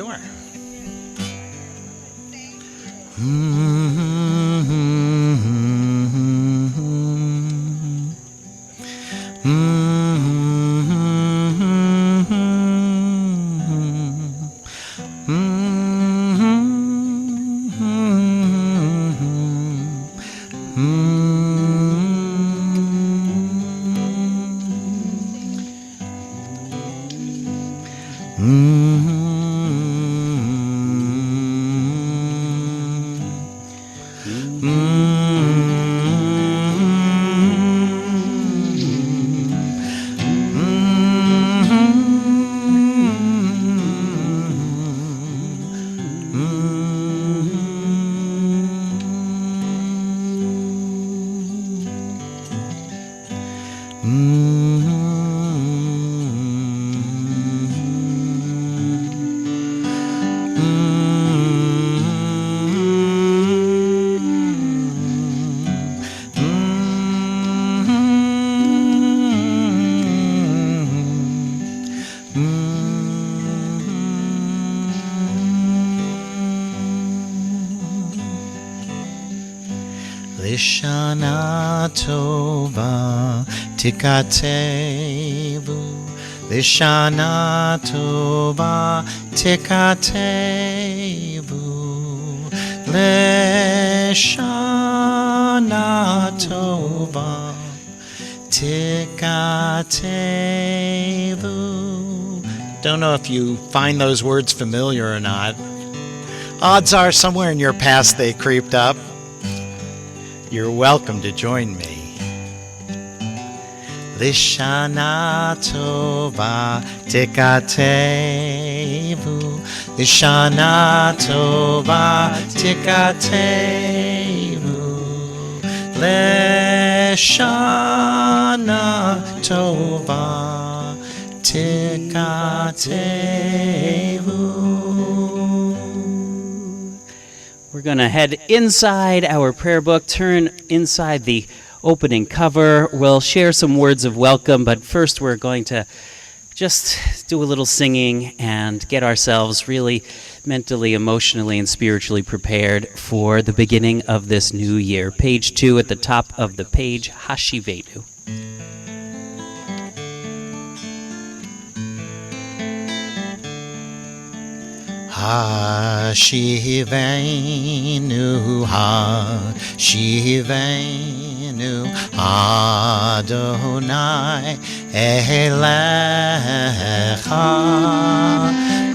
Sure. Lishana tova tikatevu, Lishana tova tikatevu, Lishana tova tikatevu. Don't know if you find those words familiar or not. Odds are somewhere in your past they creeped up. You're welcome to join me. Lishana tova tikatevu, Lishana tova tikatevu, Lishana tova tikatevu. We're going to head inside our prayer book, turn inside the opening cover. We'll share some words of welcome, but first we're going to just do a little singing and get ourselves really mentally, emotionally, and spiritually prepared for the beginning of this new year. Page 2 at the top of the page, Hashivenu. Hashivenu, Hashivenu, Adonai Elecha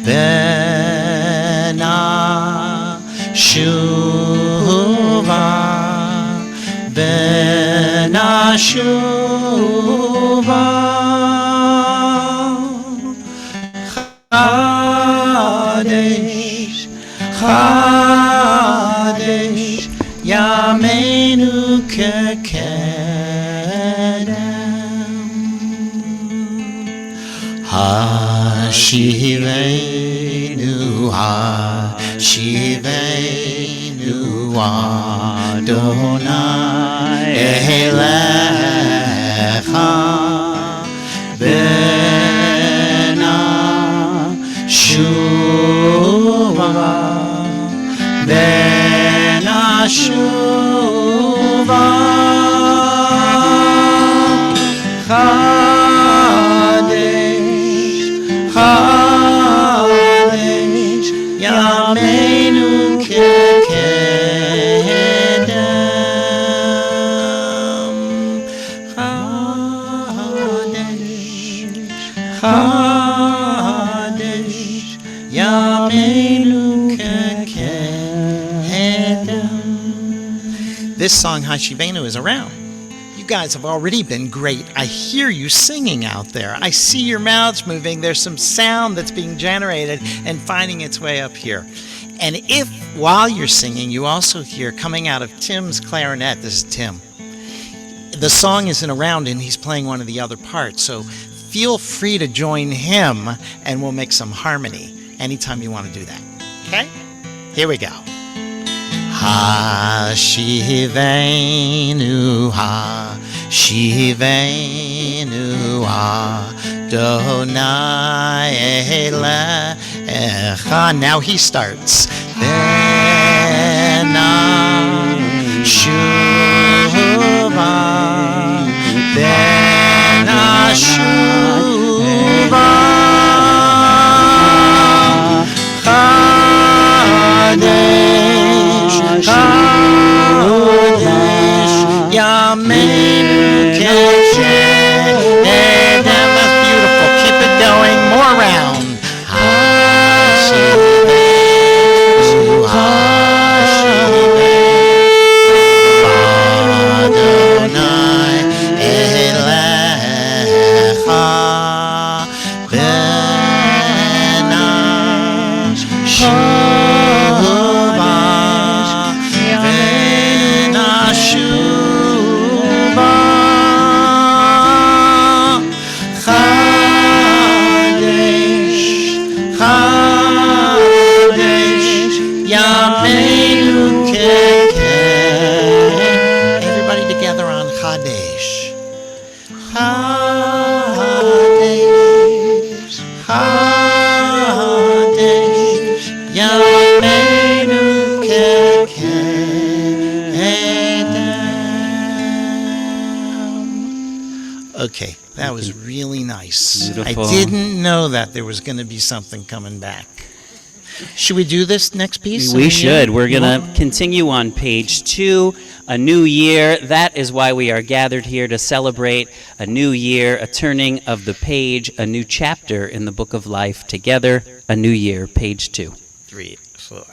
Bena Shuva, Bena Shuva. Chadesh, Chadesh, Yameinu kekedem. Hashivenu, Hashivenu, Adonai Elecha Bena Shuva, Bena Shuva. Chadesh, Chadesh, Yameinu kekedem. Chadesh, Chadesh, Yameinu kekedem. This song, Hashivenu, is around. You guys have already been great. I hear you singing out there. I see your mouths moving. There's some sound that's being generated and finding its way up here. And if, while you're singing, you also hear coming out of Tim's clarinet, this is Tim, the song isn't around and he's playing one of the other parts. So feel free to join him and we'll make some harmony anytime you want to do that. Okay? Here we go. Hashivenu, Hashivenu, Adonai Elecha Now he starts. Ben Ashuva, Ben Ashuva, Chadesh, Chadesh, Yameinu Keshet. That's beautiful. Keep it going. More round. Everybody together on Chadesh. Chadesh, Chadesh, Yameinu Kekedem. Okay, that was really nice. Beautiful. I didn't know that there was going to be something coming back. Should we do this next piece? We should. We're going to continue on page 2, a new year. That is why we are gathered here, to celebrate a new year, a turning of the page, a new chapter in the book of life together. A new year, page 2. 3, 4.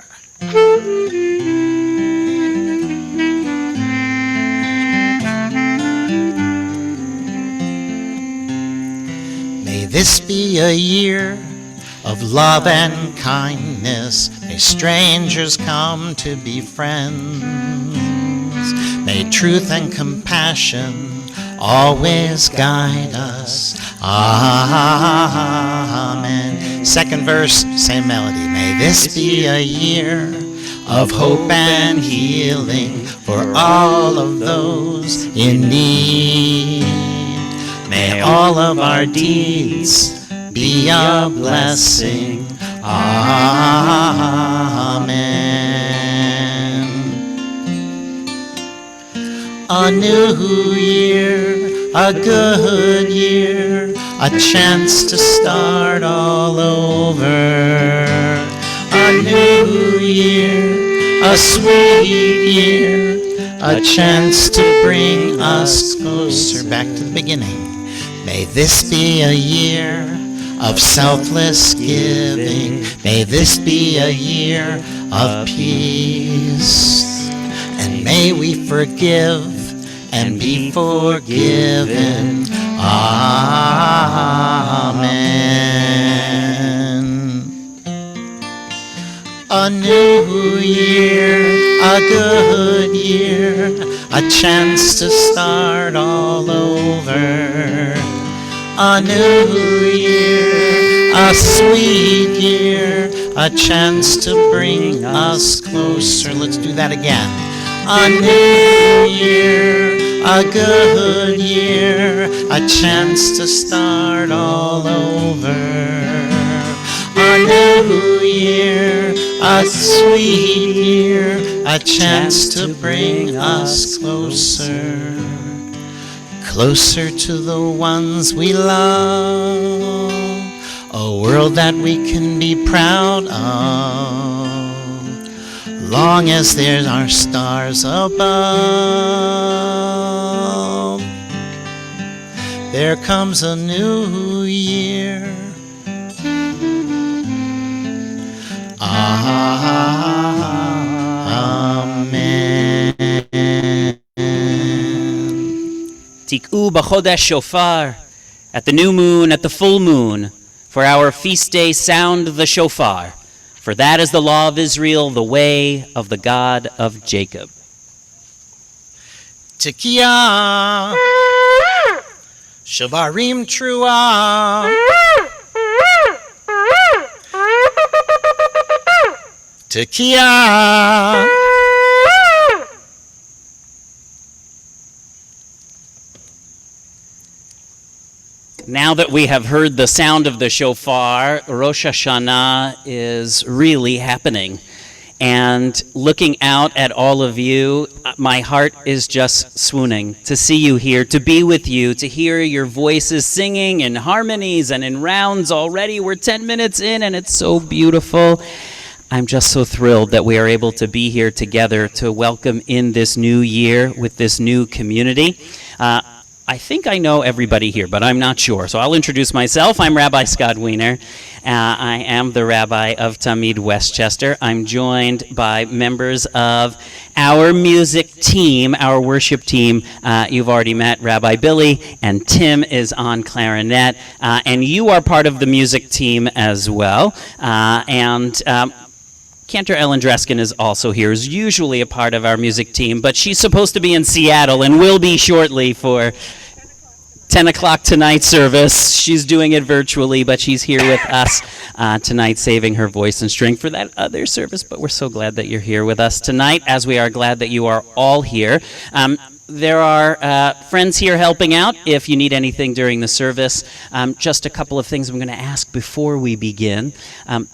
May this be a year of love and kindness. May strangers come to be friends. May truth and compassion always guide us. Amen. Second verse, same melody. May this be a year of hope and healing for all of those in need. May all of our deeds be a blessing. Amen. A new year, a good year, a chance to start all over. A new year, a sweet year, a chance to bring us closer back to the beginning. May this be a year of selfless giving. May this be a year of peace. And may we forgive and be forgiven. Amen. A new year, a good year, a chance to start all over. A new year, a sweet year, a chance to bring us closer. Let's do that again. A new year, a good year, a chance to start all over. A new year, a sweet year, a chance to bring us closer. Closer to the ones we love, a world that we can be proud of, long as there are stars above. There comes a new year. Amen. Tik'u b'chodesh shofar, at the new moon, at the full moon, for our feast day sound the shofar, for that is the law of Israel, the way of the God of Jacob. Tekiah, Shavarim Trua, Tekiah. Now that we have heard the sound of the shofar, Rosh Hashana is really happening. And looking out at all of you, my heart is just swooning to see you here, to be with you, to hear your voices singing in harmonies and in rounds already. We're 10 minutes in and it's so beautiful. I'm just so thrilled that we are able to be here together to welcome in this new year with this new community. I think I know everybody here, but I'm not sure. So I'll introduce myself. I'm Rabbi Scott Wiener. I am the rabbi of Tamid Westchester. I'm joined by members of our music team, our worship team. You've already met Rabbi Billy, and Tim is on clarinet. And you are part of the music team as well. Cantor Ellen Dreskin is also here, is usually a part of our music team, but she's supposed to be in Seattle and will be shortly for 10 o'clock tonight service. She's doing it virtually, but she's here with us tonight, saving her voice and strength for that other service. But we're so glad that you're here with us tonight, as we are glad that you are all here. There are friends here helping out if you need anything during the service. Just a couple of things I'm going to ask before we begin,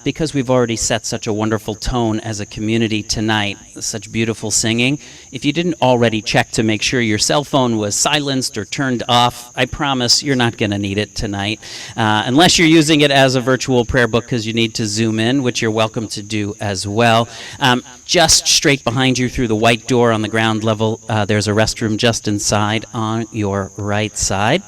because we've already set such a wonderful tone as a community tonight, such beautiful singing. If you didn't already check to make sure your cell phone was silenced or turned off, I promise you're not going to need it tonight, unless you're using it as a virtual prayer book because you need to zoom in, which you're welcome to do as well. Just straight behind you through the white door on the ground level, there's a restroom just inside on your right side.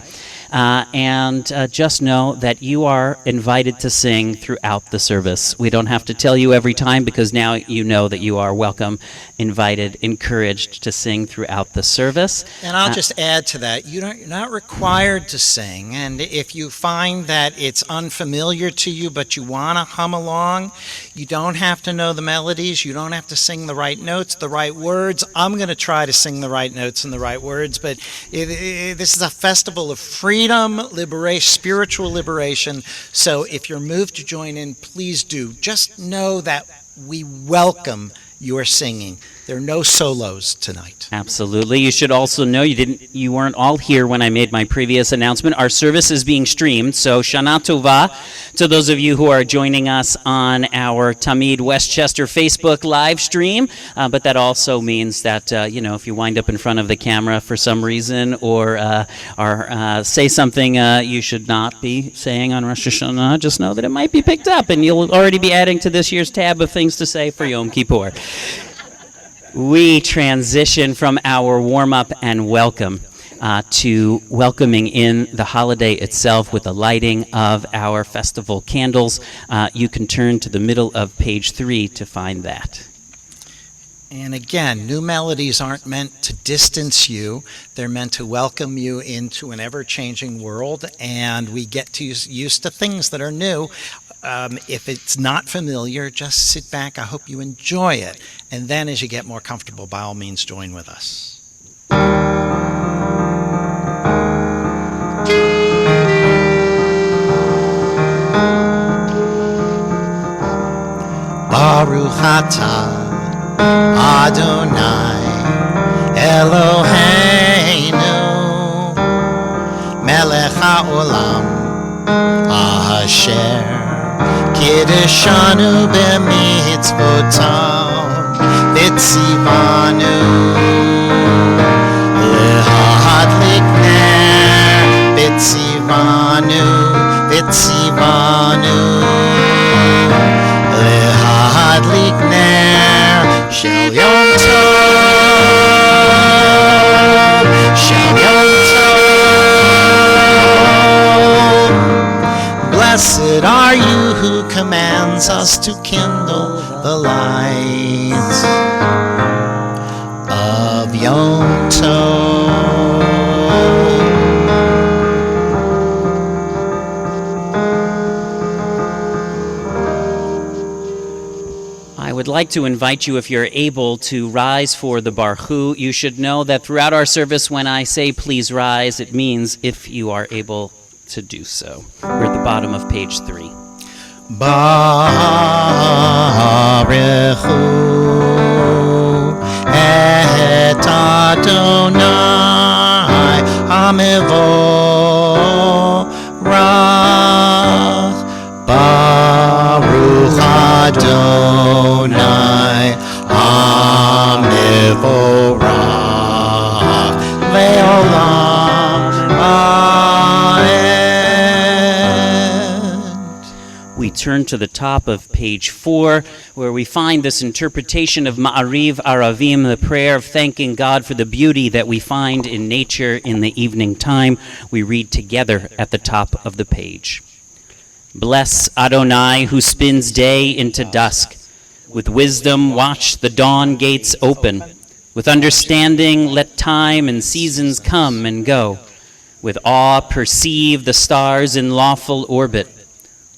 And just know that you are invited to sing throughout the service. We don't have to tell you every time because now you know that you are welcome, invited, encouraged to sing throughout the service. And I'll just add to that, you're not required to sing. And if you find that it's unfamiliar to you, but you want to hum along, you don't have to know the melodies. You don't have to sing the right notes, the right words. I'm going to try to sing the right notes and the right words, but this is a festival of freedom, liberation, spiritual liberation. So if you're moved to join in, please do. Just know that we welcome your singing. There are no solos tonight. Absolutely. You should also know you weren't all here when I made my previous announcement. Our service is being streamed, so Shana Tova to those of you who are joining us on our Tamid Westchester Facebook live stream. But that also means that if you wind up in front of the camera for some reason or say something you should not be saying on Rosh Hashanah, just know that it might be picked up, and you'll already be adding to this year's tab of things to say for Yom Kippur. We transition from our warm-up and welcome to welcoming in the holiday itself with the lighting of our festival candles. You can turn to the middle of page 3 to find that. And again, new melodies aren't meant to distance you. They're meant to welcome you into an ever-changing world, and we get to used to things that are new. If it's not familiar, just sit back. I hope you enjoy it. And then as you get more comfortable, by all means, join with us. Baruch atah Adonai Eloheinu Melech haolam asher Kiddushanu b'mitzvotav v'tzivanu lehadlik ner v'tzivanu lehadlik ner shel Yom Tov shel Yom Tov. Blessed are you who commands us to kindle the lights of Yom Tov. I would like to invite you, if you're able, to rise for the Baruch. You should know that throughout our service, when I say please rise, it means if you are able to do so. We're at the bottom of page 3. Baruchu et Adonai Hamevo turn to the top of page 4, where we find this interpretation of Ma'ariv Aravim, the prayer of thanking God for the beauty that we find in nature in the evening time. We read together at the top of the page. Bless Adonai, who spins day into dusk. With wisdom watch the dawn gates open. With understanding let time and seasons come and go. With awe perceive the stars in lawful orbit.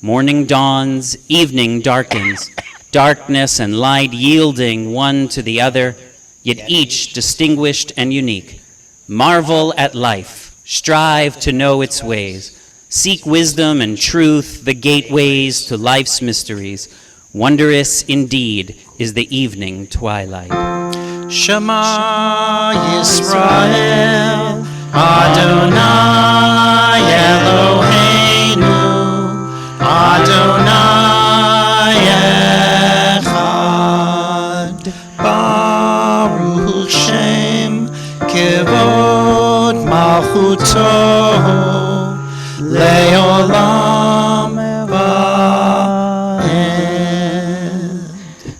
Morning dawns, evening darkens, darkness and light yielding one to the other, yet each distinguished and unique. Marvel at life, strive to know its ways. Seek wisdom and truth, the gateways to life's mysteries. Wondrous indeed is the evening twilight. Shema Yisrael, Adonai Eloheinu, Adonai Echad, Baruch Shem, Kevod Malchuto, Leolam Va'ed.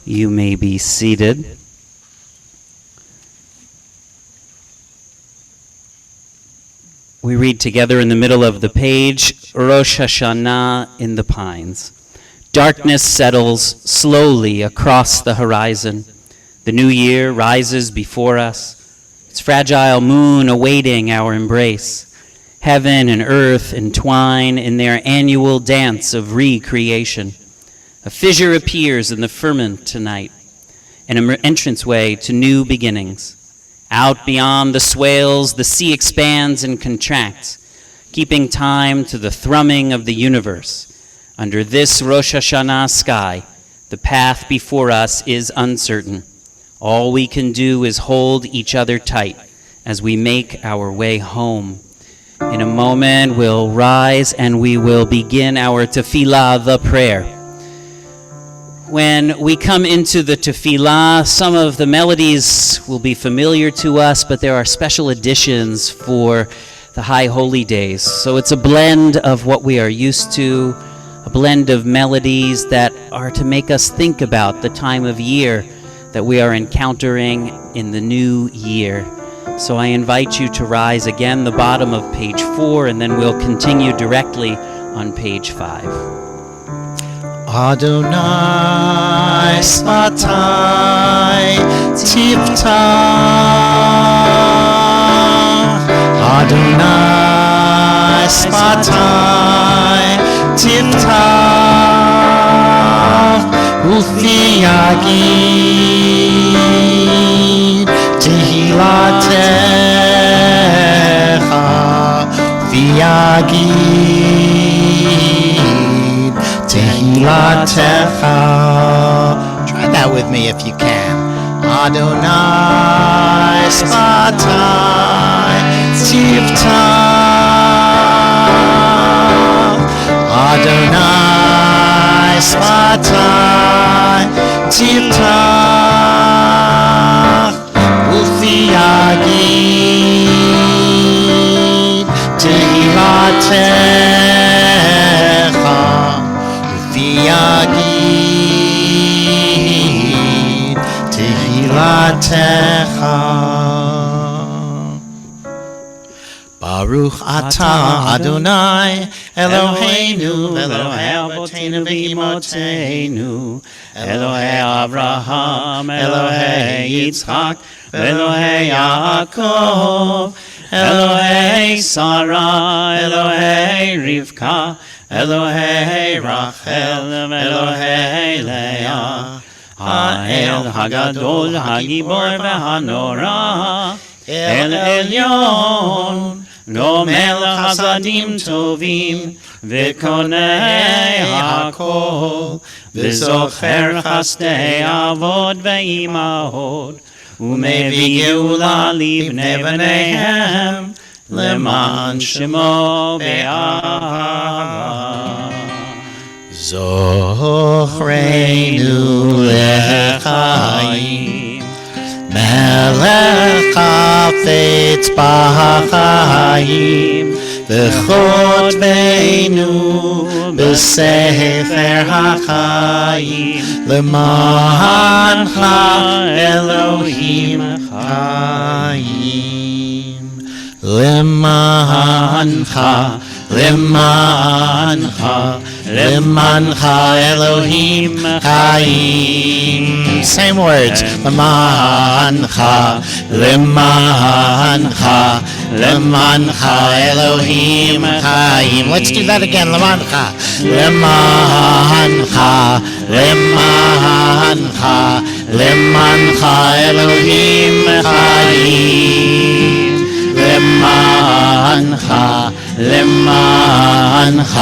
You may be seated. We read together in the middle of the page, Rosh Hashana in the pines. Darkness settles slowly across the horizon. The new year rises before us, its fragile moon awaiting our embrace. Heaven and earth entwine in their annual dance of recreation. A fissure appears in the firmament tonight, an entranceway to new beginnings. Out beyond the swales, the sea expands and contracts, keeping time to the thrumming of the universe. Under this Rosh Hashanah sky, the path before us is uncertain. All we can do is hold each other tight as we make our way home. In a moment, we'll rise and we will begin our tefillah, the prayer. When we come into the tefillah, some of the melodies will be familiar to us, but there are special additions for the high holy days. So it's a blend of what we are used to, a blend of melodies that are to make us think about the time of year that we are encountering in the new year. So I invite you to rise again, the bottom of page 4, and then we'll continue directly on page 5. Adonai Sfatai Tiftach, Adonai Sfatai Tiftach, Ufi Yagid Tehilatecha, Ufi Yagid Tehilatecha. Try that with me if you can. Adonai Sfatai Tiftach, Adonai Sfatai Tiftach, Ufi Yagid Tehilatecha, Yagid Tehilatecha. Baruch atah Adonai Eloheinu Elohei Avotenu v'Imotenu Elohei Avraham Elohei Yitzchak Elohei Yaakov Elohei Sarah Elohei Rivka Elohei Rachel, Elohei Leah, Ha'el Hagadol, Hagibor v'Hanora, El Elyon, Lo Melech Hasadim Tovim, V'konei Hakol, V'zocher Chasdei Avod v'Imahot, U'mevi Geula Livnei B'neihem, Leman Shemo Be'ahava. Zochreinu lechaim, Melech Chafetz b'chaim, וכותבנו בספר החיים למענך אלוהים חיים. למענך, למענך, למענך אלוהים חיים. Same words. למענך, למענך, למענך אלוהים חיים. Let's do that again. למענך, למענך, למענך, למענך אלוהים חיים. למענך, למענך,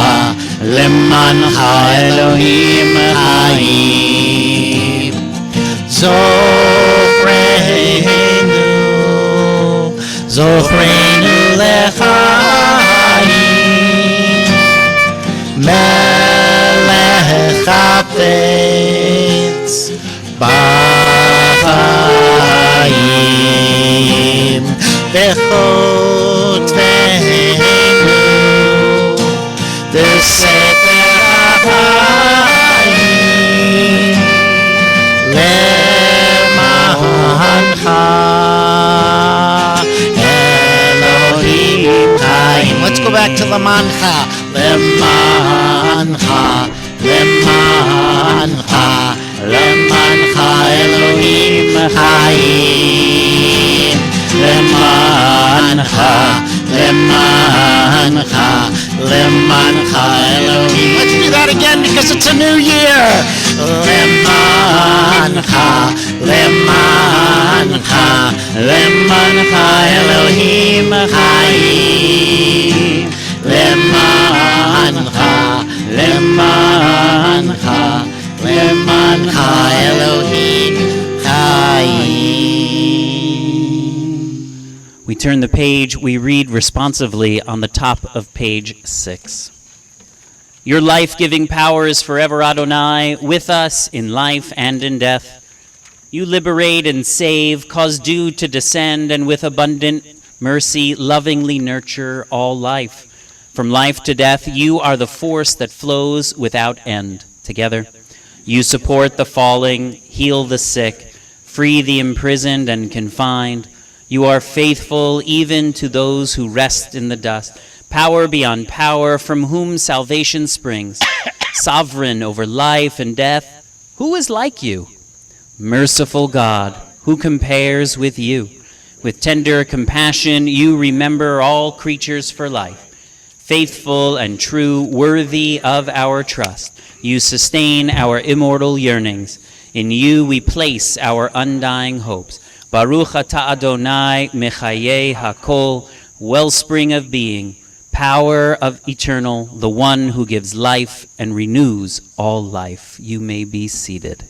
למענך אלוהים חיים. זוכרנו, זוכרנו לחיים, מלך חפץ בחיים. וכותבנו בספר החיים למענך אלוהים חיים. Let's go back to למענך. למענך, למענך, למענך אלוהים חיים. למענך, למענך, למענך אלוהים. Let's do that again because it's a new year. למענך, למענך, למענך אלוהים חיים. למענך, למענך, למענך אלוהים חיים. We turn the page, we read responsively on the top of page 6. Your life-giving power is forever, Adonai, with us in life and in death. You liberate and save, cause dew to descend, and with abundant mercy lovingly nurture all life. From life to death, you are the force that flows without end. Together, you support the falling, heal the sick, free the imprisoned and confined. You are faithful even to those who rest in the dust. Power beyond power, from whom salvation springs. Sovereign over life and death, who is like you? Merciful God, who compares with you? With tender compassion, you remember all creatures for life. Faithful and true, worthy of our trust, you sustain our immortal yearnings. In you we place our undying hopes. Baruch atah Adonai mechayei hakol, wellspring of being, power of eternal, the one who gives life and renews all life. You may be seated.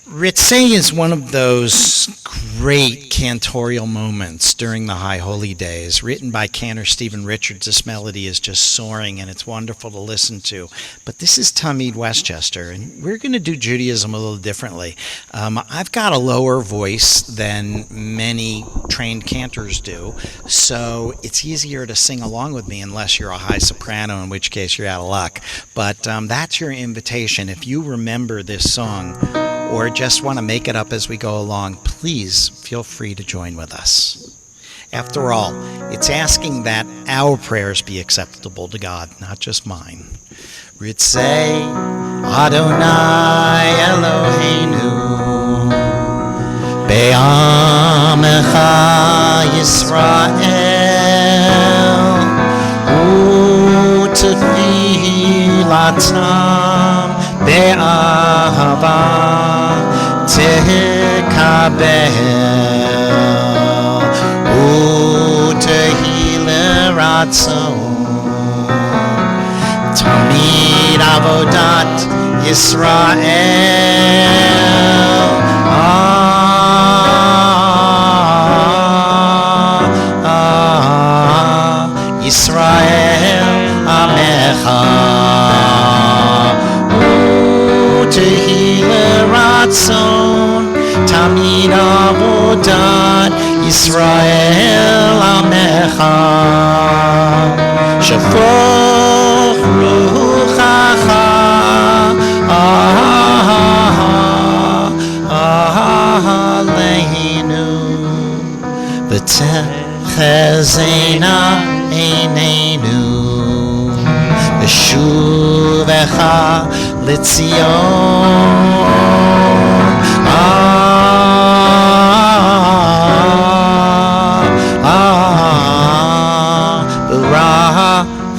Ritzay is one of those great cantorial moments during the High Holy Days, written by cantor Stephen Richards. This melody is just soaring, and it's wonderful to listen to. But this is Tamid Westchester, and we're going to do Judaism a little differently. I've got a lower voice than many trained cantors do, so it's easier to sing along with me unless you're a high soprano, in which case you're out of luck. But that's your invitation. If you remember this song, or just want to make it up as we go along, please feel free to join with us. After all, it's asking that our prayers be acceptable to God, not just mine. Ritzay Adonai Eloheinu Be'amecha Yisrael U'tefilatam Be'ahava Tekabel U'tehi Ratzon Tamid Avodat Yisrael Yisrael Amecha U'tehi Ratzon Tamid Avodat Yisrael Amecha lecha shafoch ruchacha aleinu v'techezena einenu v'shuvecha l'tzion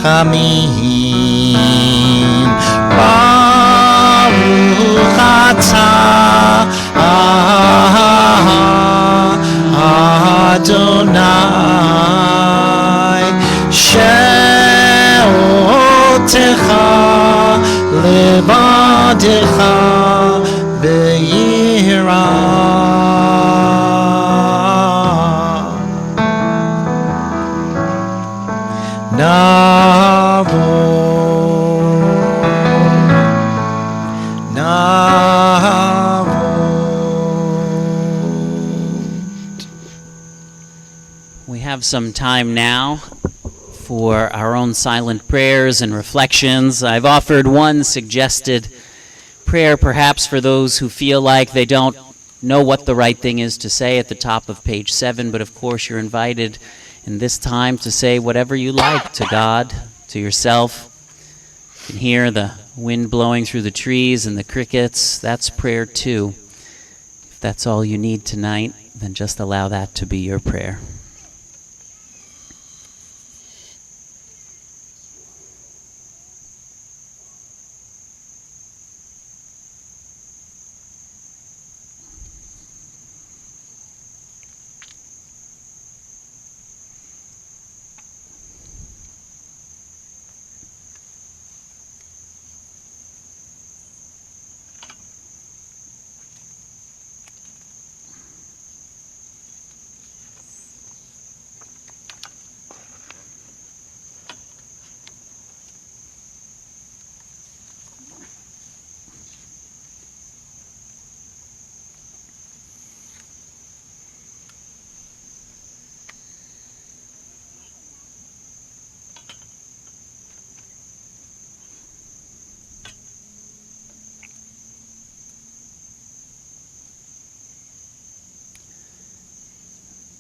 Rachamim Baruch atah Adonai she'otecha levadecha be'yirah. We have some time now for our own silent prayers and reflections. I've offered one suggested prayer, perhaps for those who feel like they don't know what the right thing is to say, at the top of page 7, but of course you're invited in this time to say whatever you like to God, to yourself. You can hear the wind blowing through the trees and the crickets. That's prayer too. If that's all you need tonight, then just allow that to be your prayer.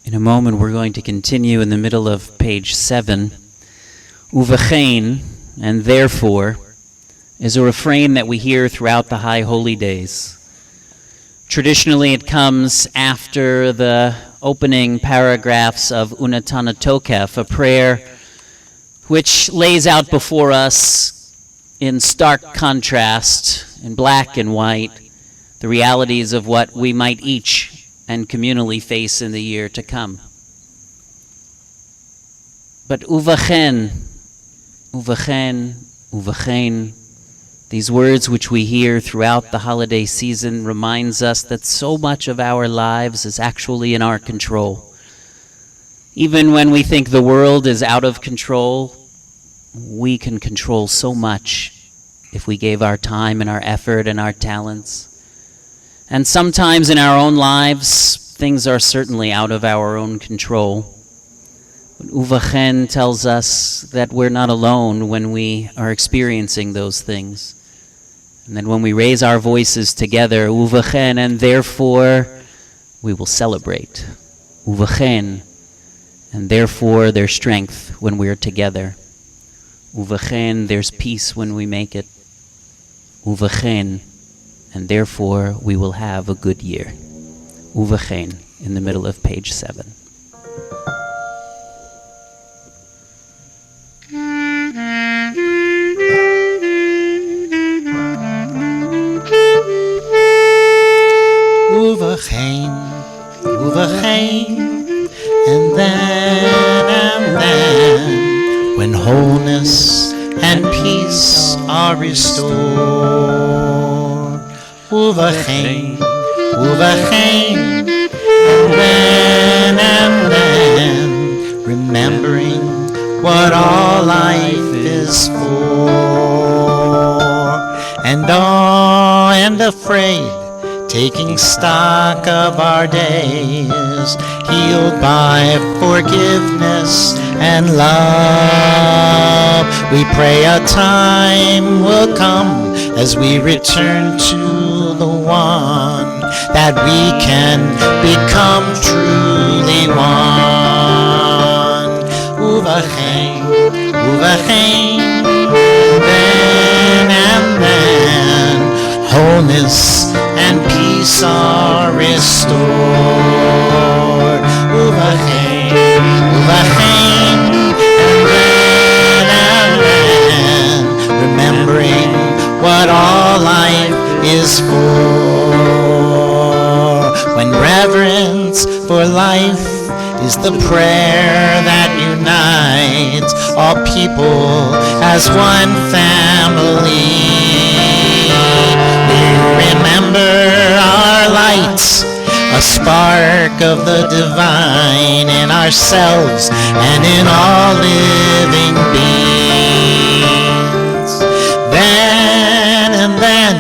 In a moment, we're going to continue in the middle of page 7. Uvachein, and therefore, is a refrain that we hear throughout the High Holy Days. Traditionally, it comes after the opening paragraphs of Unatana Tokef, a prayer which lays out before us in stark contrast, in black and white, the realities of what we might each and communally face in the year to come. But uvachen, uvachen, uvachen, these words which we hear throughout the holiday season reminds us that so much of our lives is actually in our control. Even when we think the world is out of control, we can control so much if we gave our time and our effort and our talents. And sometimes in our own lives, things are certainly out of our own control. But Uvachen tells us that we're not alone when we are experiencing those things. And that when we raise our voices together, Uvachen, and therefore we will celebrate. Uvachen, and therefore there's strength when we are together. Uvachen, there's peace when we make it. Uvachen, and therefore we will have a good year. Uvachen, in the middle of page 7. Uvachen, uvachen, and then, when wholeness and peace are restored. Uvachen, uvachen, and then, remembering what all life is for, and afraid taking stock of our days, healed by forgiveness and love. We pray a time will come as we return to the one, that we can become truly one. Uvachein, uvachein, then wholeness and peace are restored. Uvachein, uvachein, and then remembering what all life is for. When reverence for life is the prayer that unites all people as one family. We remember our lights, a spark of the divine in ourselves and in all living beings. Then,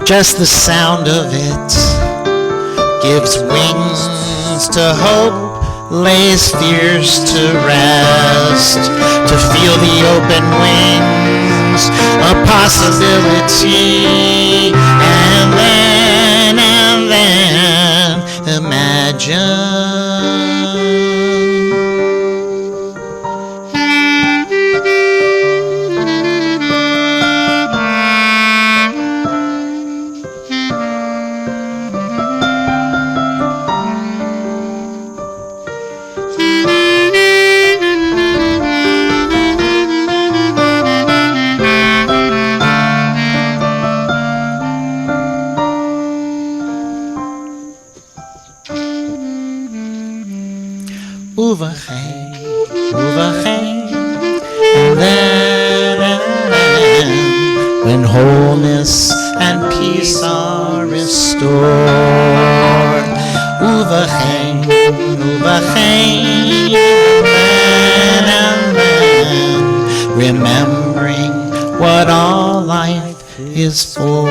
just the sound of it gives wings to hope, lays fears to rest, to feel the open wings, a possibility, and then imagine. And then when wholeness and peace are restored, uvachein, and then remembering what all life is for.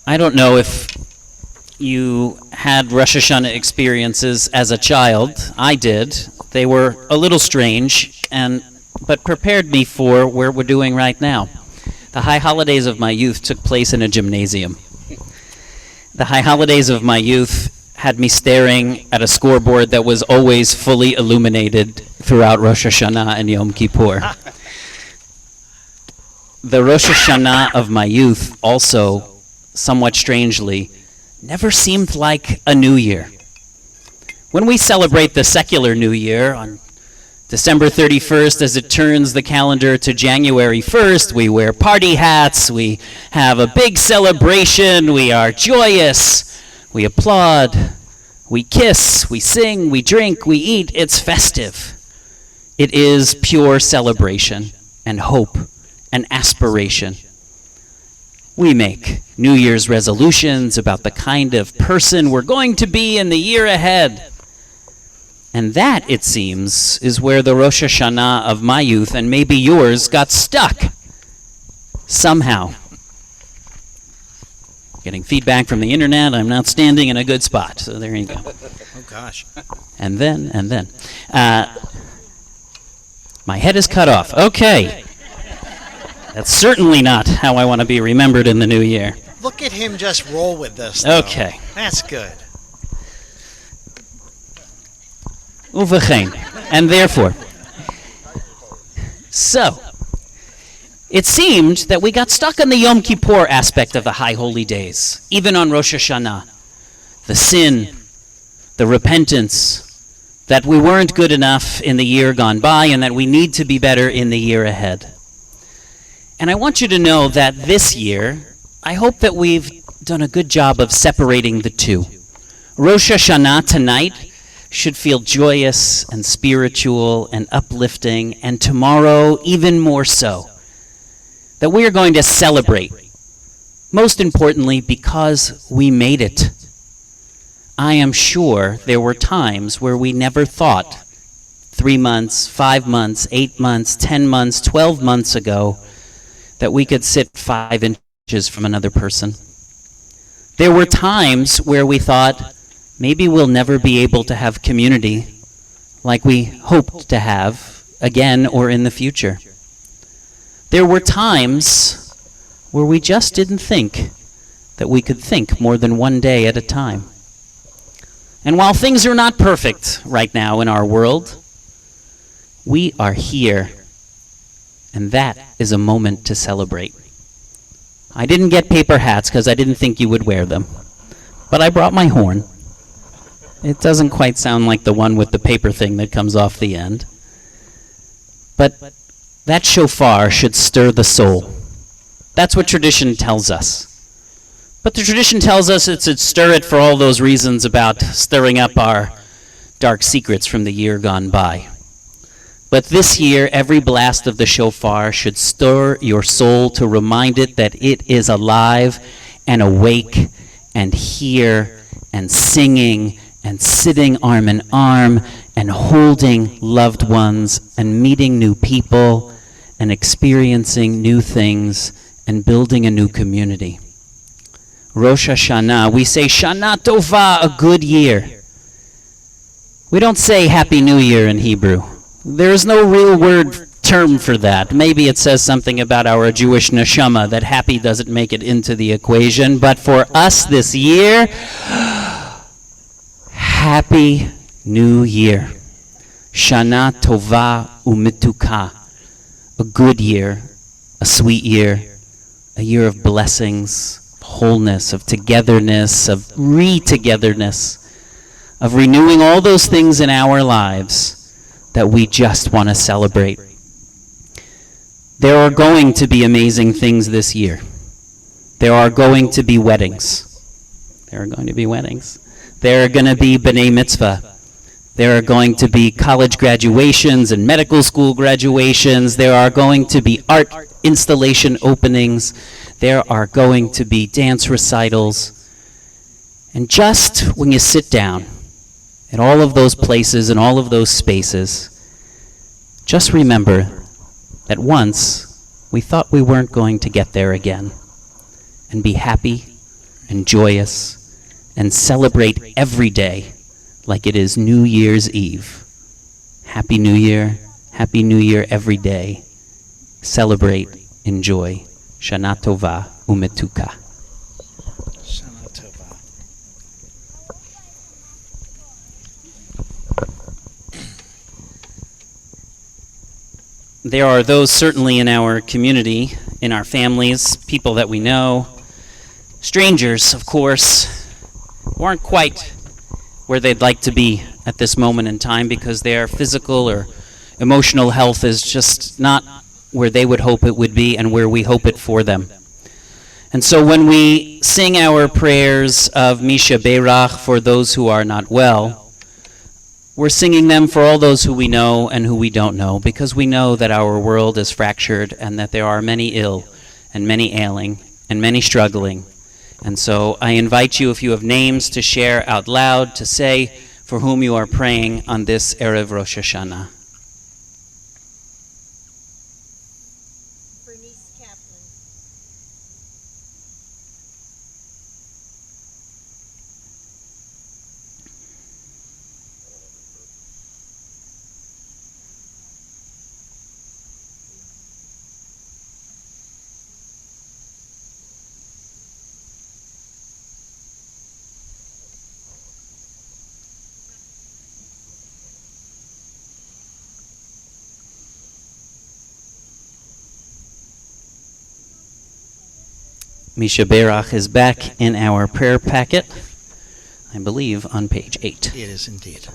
I don't know if you had Rosh Hashana experiences as a child. I did. They were a little strange, but prepared me for where we're doing right now. The high holidays of my youth took place in a gymnasium. The high holidays of my youth had me staring at a scoreboard that was always fully illuminated throughout Rosh Hashanah and Yom Kippur. The Rosh Hashanah of my youth also, somewhat strangely, never seemed like a new year. When we celebrate the secular New Year on December 31st, as it turns the calendar to January 1st, we wear party hats, we have a big celebration, we are joyous, we applaud, we kiss, we sing, we drink, we eat. It's festive. It is pure celebration and hope and aspiration. We make New Year's resolutions about the kind of person we're going to be in the year ahead. And that, it seems, is where the Rosh Hashanah of my youth, and maybe yours, got stuck. Somehow. Getting feedback from the internet, I'm not standing in a good spot. So there you go. Oh, gosh. And then. My head is cut off. Okay. That's certainly not how I want to be remembered in the new year. Look at him just roll with this, though. Okay. That's good. Uvachein. And therefore. So, it seemed that we got stuck on the Yom Kippur aspect of the High Holy Days, even on Rosh Hashanah. The sin, the repentance, that we weren't good enough in the year gone by and that we need to be better in the year ahead. And I want you to know that this year, I hope that we've done a good job of separating the two. Rosh Hashanah tonight should feel joyous and spiritual and uplifting, and tomorrow even more so. That we are going to celebrate Most importantly, because we made it. I am sure there were times where we never thought 3 months, 5 months, 8 months, 10 months, 12 months ago that we could sit 5 inches from another person. There were times where we thought maybe we'll never be able to have community like we hoped to have again or in the future. There were times where we just didn't think that we could think more than one day at a time. And while things are not perfect right now in our world, we are here, and that is a moment to celebrate. I didn't get paper hats because I didn't think you would wear them, but I brought my horn. It doesn't quite sound like the one with the paper thing that comes off the end, but that shofar should stir the soul. That's what tradition tells us. But the tradition tells us it should stir it for all those reasons about stirring up our dark secrets from the year gone by. But this year, every blast of the shofar should stir your soul to remind it that it is alive and awake and here and singing and sitting arm in arm and holding loved ones and meeting new people and experiencing new things and building a new community. Rosh Hashana, we say Shana Tova, a good year. We don't say Happy New Year in Hebrew. There is no real word term for that. Maybe it says something about our Jewish neshama, that happy doesn't make it into the equation. But for us this year, Happy New Year. Shana Tova Umituka. A good year, a sweet year, a year of blessings, wholeness, of togetherness, of re-togetherness, of renewing all those things in our lives that we just want to celebrate. There are going to be amazing things this year. There are going to be weddings. There are going to be weddings. There are going to be B'nai Mitzvah. There are going to be college graduations and medical school graduations. There are going to be art installation openings. There are going to be dance recitals. And just when you sit down at all of those places and all of those spaces, just remember that once we thought we weren't going to get there again. And be happy and joyous and celebrate every day like it is New Year's Eve. Happy New Year every day. Celebrate, enjoy. Shana Tova Umetuka. Shana Tova. There are those certainly in our community, in our families, people that we know, strangers, of course, who aren't quite where they'd like to be at this moment in time because their physical or emotional health is just not where they would hope it would be and where we hope it for them. And so when we sing our prayers of Misha Beirach for those who are not well, we're singing them for all those who we know and who we don't know, because we know that our world is fractured and that there are many ill and many ailing and many struggling. And so I invite you, if you have names, to share out loud, to say for whom you are praying on this Erev Rosh Hashana. Misha Beirach is back in our prayer packet, I believe on page 8. It is indeed.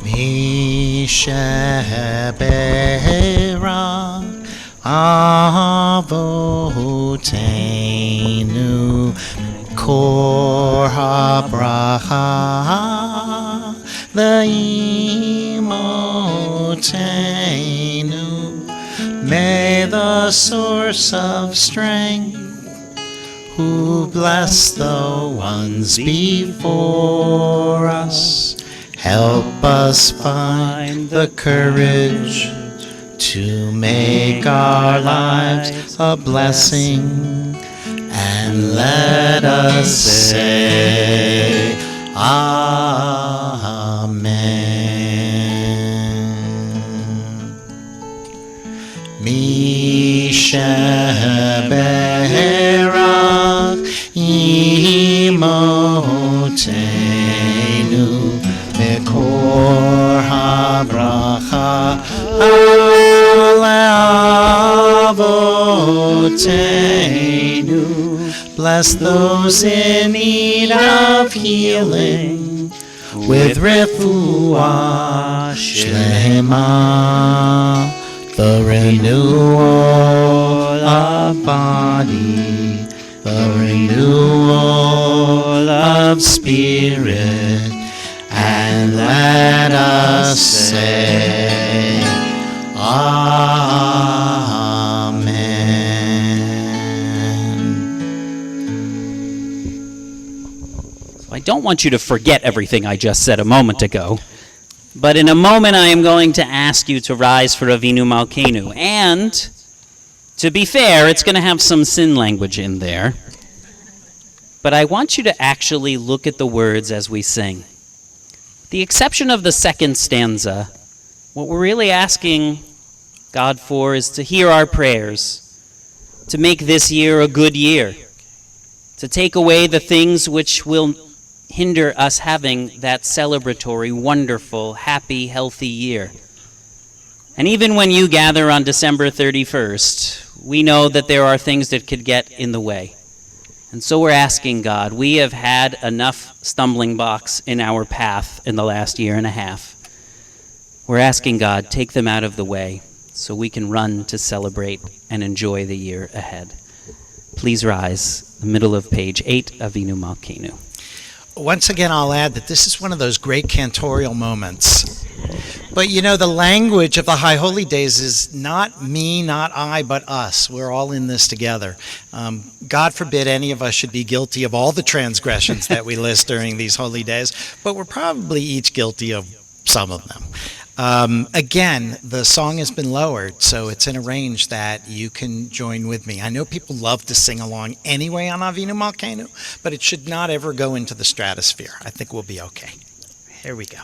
Misha Beirach Avoteinu Kor HaBracha Le'imotenu source of strength, who bless the ones before us. Help us find the courage to make our lives a blessing, and let us say Amen. Mi sheberach imotenu mekor habracha le'avotenu. Bless those in need of healing with refuah shlema, the renewal of body, the renewal of spirit, and let us say I don't want you to forget everything I just said a moment ago, but in a moment I am going to ask you to rise for Avinu Malkeinu, and to be fair, it's going to have some sin language in there, but I want you to actually look at the words as we sing. With the exception of the second stanza, what we're really asking God for is to hear our prayers, to make this year a good year, to take away the things which will hinder us having that celebratory, wonderful, happy, healthy year. And even when you gather on December 31st, we know that there are things that could get in the way. And so we're asking God, we have had enough stumbling blocks in our path in the last year and a half. We're asking God, take them out of the way so we can run to celebrate and enjoy the year ahead. Please rise, the middle of page 8, Avinu Malkeinu. Once again, I'll add that this is one of those great cantorial moments. But you know, the language of the High Holy Days is not me, not I, but us. We're all in this together. God forbid any of us should be guilty of all the transgressions that we list during these holy days, but we're probably each guilty of some of them. Again, the song has been lowered, so it's in a range that you can join with me. I know people love to sing along anyway on Avinu Malkeinu, but it should not ever go into the stratosphere. I think we'll be okay. Here we go.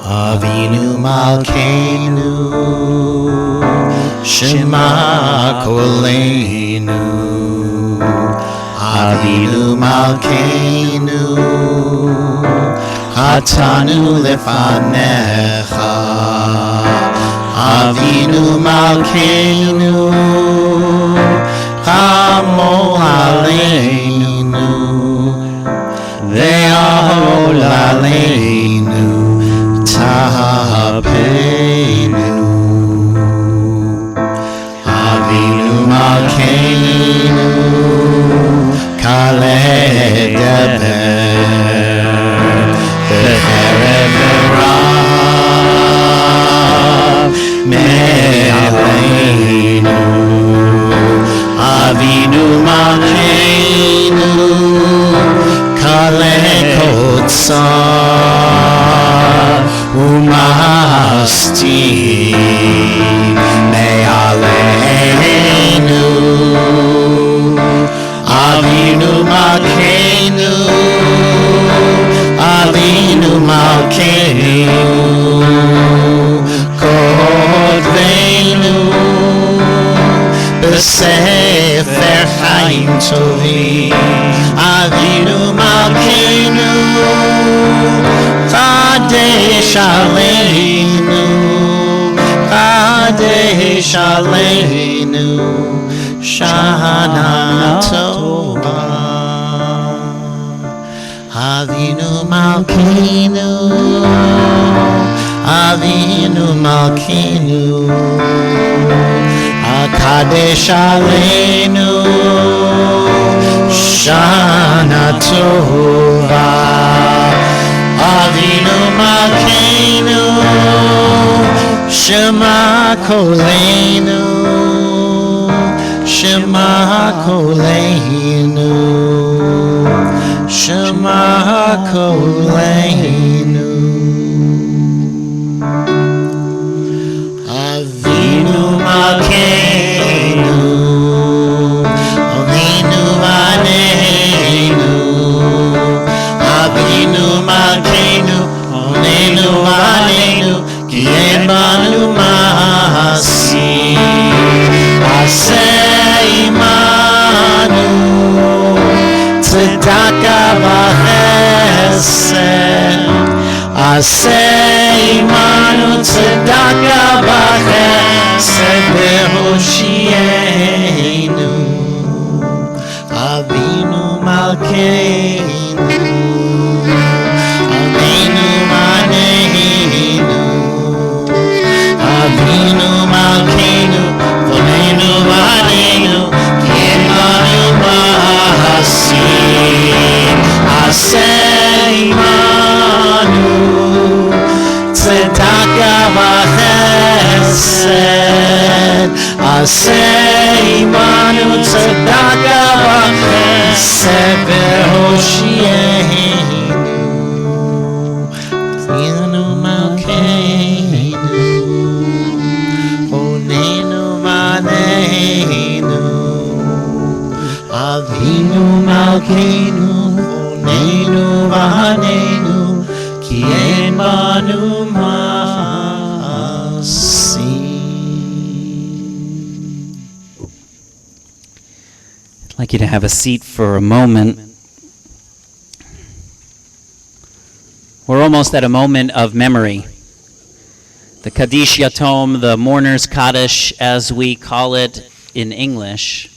Avinu Malkeinu, Shema Koleinu. Avinu Malkeinu, Hatanu lefanecha. Avinu Malkeinu, Chamo aleinu, ve'ahol aleinu, tahapeinu. Avinu Malkeinu, Kaleh deber, be'erev v'rav, me'aleinu. Avinu Malkeinu, Kaleh kotzar, u'masti, me'aleinu. Avinu Malkeinu, Avinu Malkeinu, Kodveinu, B'Sefer Chaim Tovim. Avinu Malkeinu, Kadesh Aleinu, Kadesh Aleinu, Shana Tova. Avinu Malkeinu, Avinu Malkeinu, Kadesh Aleinu, Shana Tova. Avinu Malkeinu, Shema Koleinu, Shema Koleinu, Shema Koleinu. Avinu Malkeinu, Avinu Vaneinu, Avinu Malkeinu, Avinu Vaneinu, Ki en banu ma'asi, Aseh imanu, Tzedaka v'chesed, Aseh imanu, Tzedaka v'chesed, Behoshienu, Avinu Malkeinu, Avinu Vaneinu, Avinu Malkeinu, Avinu Vaneinu, Ki en banu ma'asi, Aseh imanu, Tzedaka v'chesed, Aseh imanu, Tzedaka v'chesed, Behoshienu, Avinu Malkeinu, Onenu Vaneinu, Avinu Malkeinu, Onenu Vaneinu, Ki en banu ma'asi. I'd like you to have a seat for a moment. We're almost at a moment of memory. The Kaddish Yatom, the Mourner's Kaddish, as we call it in English,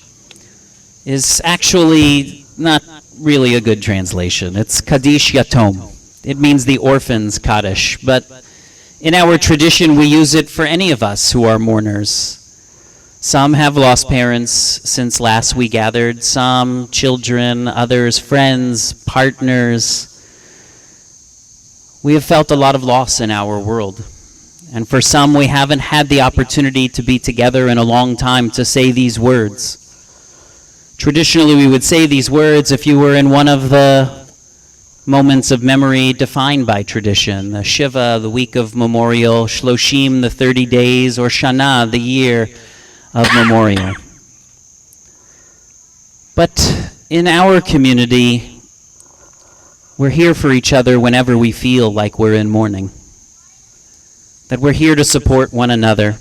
is actually not really a good translation. It's Kaddish Yatom. It means the orphan's Kaddish, but in our tradition we use it for any of us who are mourners. Some have lost parents since last we gathered, some children, others friends, partners. We have felt a lot of loss in our world. And for some, we haven't had the opportunity to be together in a long time to say these words. Traditionally, we would say these words if you were in one of the moments of memory defined by tradition, the Shiva, the week of memorial, Shloshim, the 30 days, or Shana, the year of memorial. But in our community, we're here for each other whenever we feel like we're in mourning. That we're here to support one another.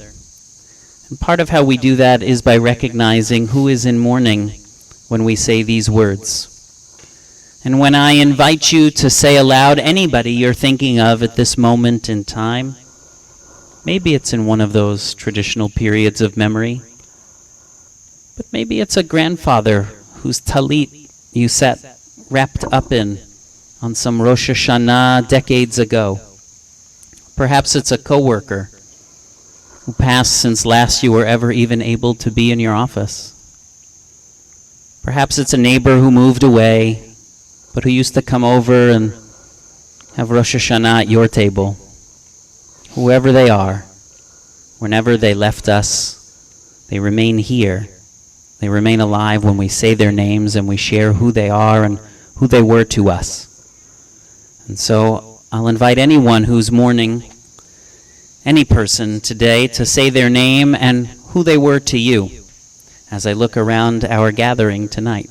And part of how we do that is by recognizing who is in mourning when we say these words. And when I invite you to say aloud anybody you're thinking of at this moment in time, maybe it's in one of those traditional periods of memory, but maybe it's a grandfather whose talit you sat wrapped up in on some Rosh Hashana decades ago. Perhaps it's a coworker who passed since last you were ever even able to be in your office. Perhaps it's a neighbor who moved away, but who used to come over and have Rosh Hashanah at your table. Whoever they are, whenever they left us, they remain here. They remain alive when we say their names and we share who they are and who they were to us. And so I'll invite anyone who's mourning, any person today, to say their name and who they were to you as I look around our gathering tonight.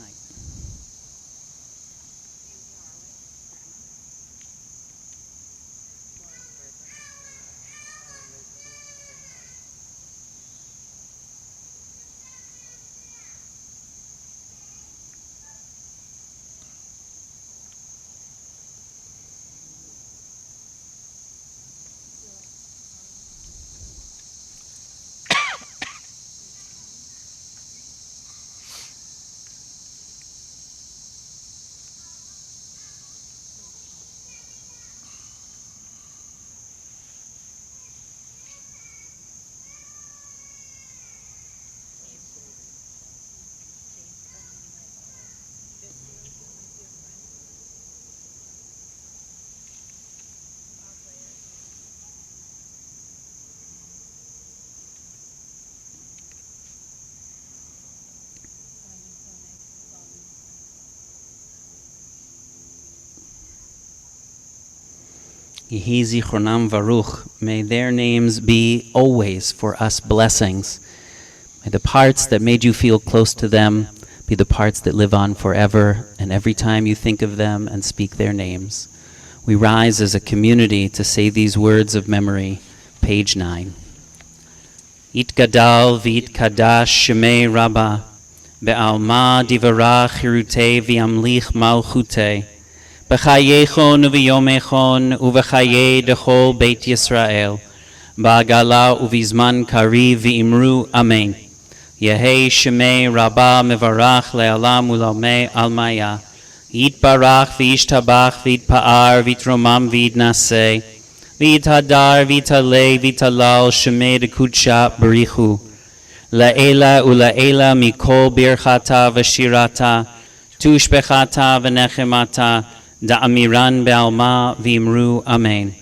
Yehi zichronam varuch. May their names be always for us blessings. May the parts that made you feel close to them be the parts that live on forever, and every time you think of them and speak their names. We rise as a community to say these words of memory. Page 9. Yitgadal v'yitkadash shemei Rabbah, be'alma divarach hirutei v'yamlich malchutei, b'chayechon u'v'yomechon u'v'chayei dechol Beit Yisrael, ba'agala u'v'zman kariv v'imru Amen. Yehei shemei Rabbah mevarach le'alam u'lamei almaya, yitbarach v'yishtabach v'yitpa'ar v'yitromam v'yitnaseh, v'yithadar v'yitalei v'yitalal shemei dekudsha barichu, la'ela ula'ela mikol birchata v'shirata, tushbechata v'nechemata, da'amiran be'alma v'imru Amen.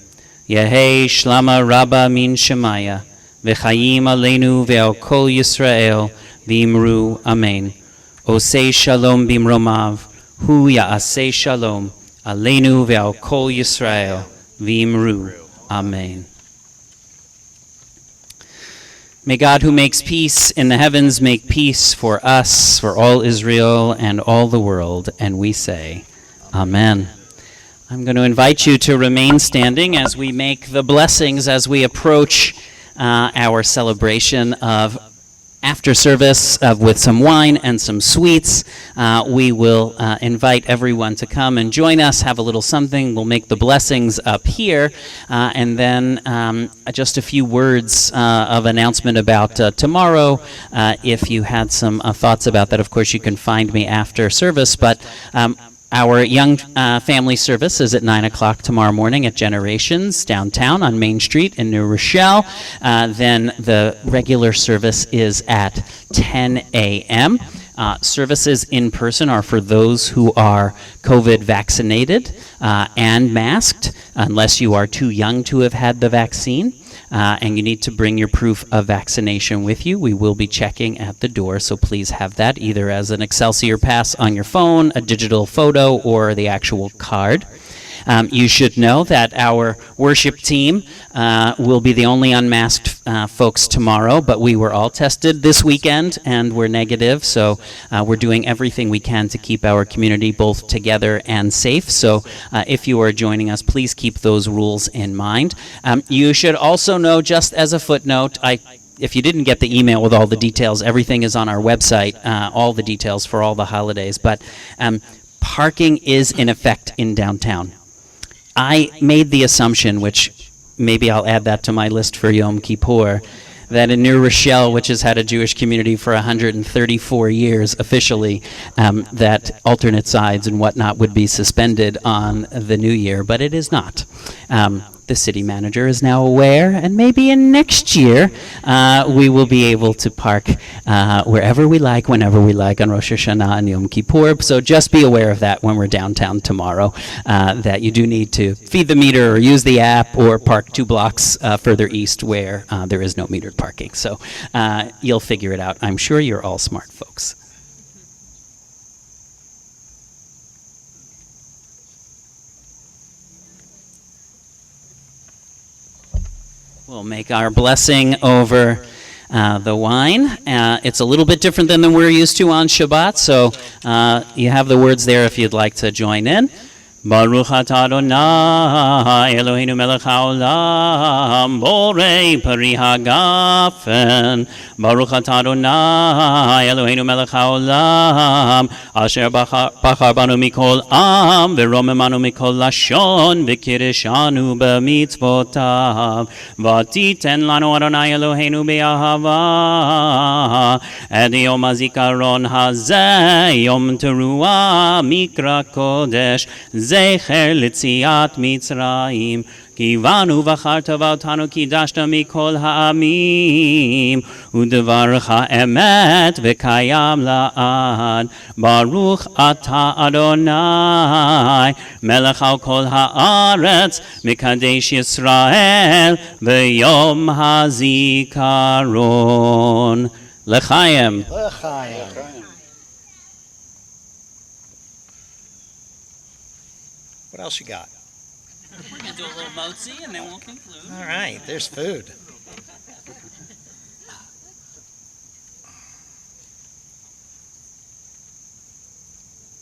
Yehei shlama Rabbah min shemaya, v'chayim aleinu ve'al kol Yisrael v'imru Amen. Osei shalom bimromav, hu ya'asei shalom, aleinu ve'al kol Yisrael v'imru Amen. May God who makes peace in the heavens make peace for us, for all Israel and all the world. And we say, Amen. I'm going to invite you to remain standing as we make the blessings as we approach our celebration of after service with some wine and some sweets. We will invite everyone to come and join us, have a little something. We'll make the blessings up here, and then just a few words of announcement about tomorrow. If you had some thoughts about that, of course, you can find me after service, but our young family service is at 9 o'clock tomorrow morning at Generations downtown on Main Street in New Rochelle. Then the regular service is at 10 a.m. Services in person are for those who are COVID vaccinated and masked, unless you are too young to have had the vaccine. And you need to bring your proof of vaccination with you. We will be checking at the door, so please have that either as an Excelsior pass on your phone, a digital photo, or the actual card. You should know that our worship team will be the only unmasked folks tomorrow, but we were all tested this weekend and we're negative, so we're doing everything we can to keep our community both together and safe. So if you are joining us, please keep those rules in mind. You should also know, just as a footnote, if you didn't get the email with all the details, everything is on our website, all the details for all the holidays, but parking is in effect in downtown. I made the assumption, which maybe I'll add that to my list for Yom Kippur, that in New Rochelle, which has had a Jewish community for 134 years officially, that alternate sides and whatnot would be suspended on the new year, but it is not. The city manager is now aware, and maybe in next year we will be able to park wherever we like, whenever we like on Rosh Hashana and Yom Kippur. So just be aware of that when we're downtown tomorrow, that you do need to feed the meter or use the app or park 2 blocks further east where there is no metered parking. So you'll figure it out. I'm sure you're all smart folks. We'll make our blessing over the wine. It's a little bit different than we're used to on Shabbat, so you have the words there if you'd like to join in. Baruch atah Adonai Eloheinu melech haolam borei pari hagafen. Baruch atah Adonai Eloheinu melech haolam asher bachar banu mikol am v'romemanu mikol lashon v'kirishanu b'mitzvotav v'titen lanu Adonai Eloheinu be'ahava et yom hazikaron hazeh yom teruah mikra kodesh Zecher litziat Mitzrayim, Kivanu v'charta v'otanu kidashta mikol ha'amim, u'devarcha emet v'kayam la'ad, Baruch ata Adonai, melech al kol ha'aretz, mikadesh Yisrael, v'yom hazikaron. L'chaim. What else you got? We're going to do a little motzi and then we'll conclude. All right, there's food.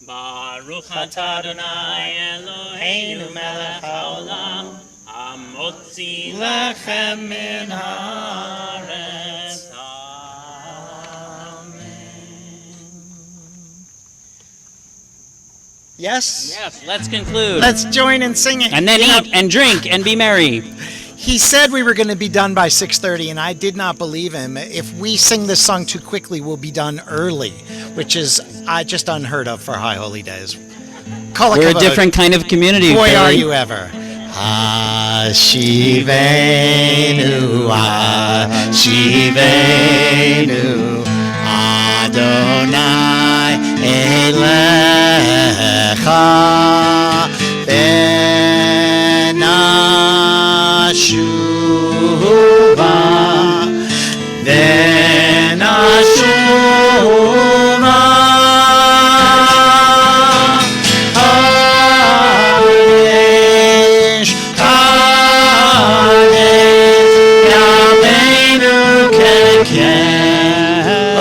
Baruch atah Adonai Eloheinu melech haolam hamotzi Lechem min haaretz. Yes? Yes, let's conclude. Let's join in singing. And then eat and drink and be merry. He said we were going to be done by 6:30, and I did not believe him. If we sing this song too quickly, we'll be done early, which is just unheard of for High Holy Days. We're a different kind of community. Boy, Billy. are you ever. Hashivenu, Hashivenu, Adonai Elecha Benashuva, Benashuva.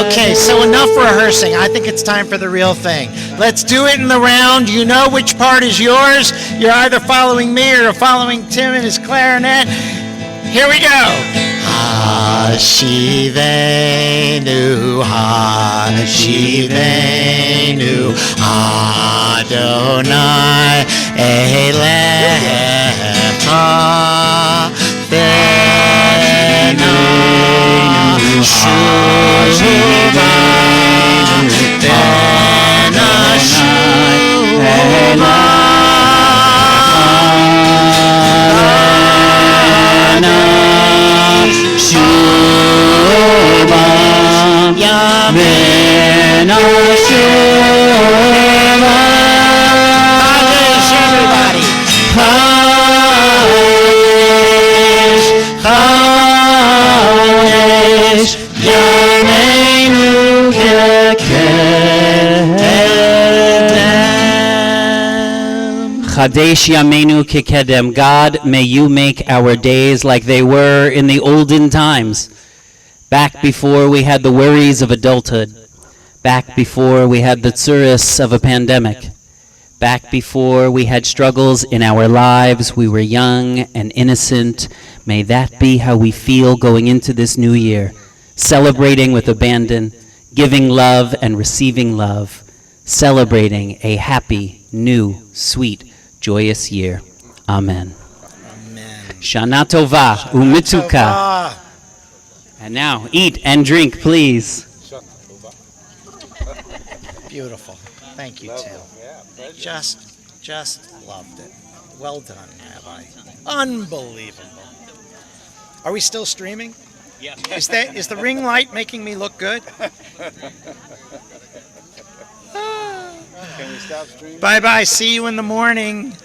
Okay, so enough rehearsing. I think it's time for the real thing. Let's do it in the round. You know which part is yours. You're either following me or you're following Tim and his clarinet. Here we go. Hashivenu, Hashivenu, Adonai Elecha Benashuva, Chadesh Yameinu Kekedem. God, may you make our days like they were in the olden times, back before we had the worries of adulthood, back before we had the tsuris of a pandemic, back before we had struggles in our lives. We were young and innocent. May that be how we feel going into this new year, celebrating with abandon, giving love and receiving love, celebrating a happy, new, sweet, joyous year. Amen. Amen. Shana Tova Umitzuka. And now, eat and drink, please. Beautiful. Thank you, Tim. Just loved it. Well done, Rabbi. Unbelievable. Are we still streaming? Yeah. Is the ring light making me look good? Can we stop streaming? Bye-bye. See you in the morning.